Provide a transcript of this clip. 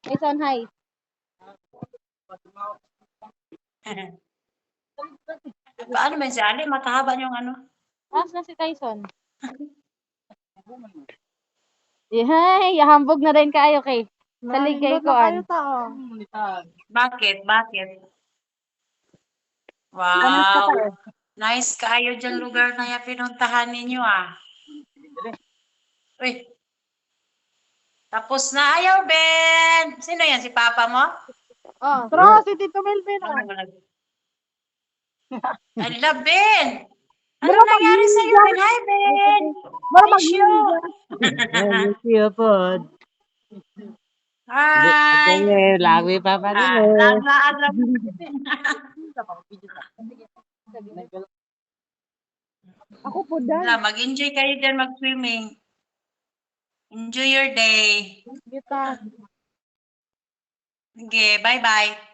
Tyson, hi. Paano ba si Ali? Matahaba yung ano? Alas na si Tyson. Yahay, yahambog na rin kayo kay. Salig kay ko an. Bakit? Bakit? Wow. Nice kaayo dyan lugar na yung pinuntahan ninyo ah. Uy. Tapos na. Ayaw, Ben. Sino yan? Si Papa mo? Oh, pero si Tito Melvin. I love Ben. Ano nangyari sa'yo, Ben? Hi, Ben. Miss you. Miss you po. Hi. Lagi pa pa rin Laglaan lang. Ako po dyan. Mag-enjoy kayo dyan mag-swimming. Enjoy your day. Kita. Okay, bye-bye.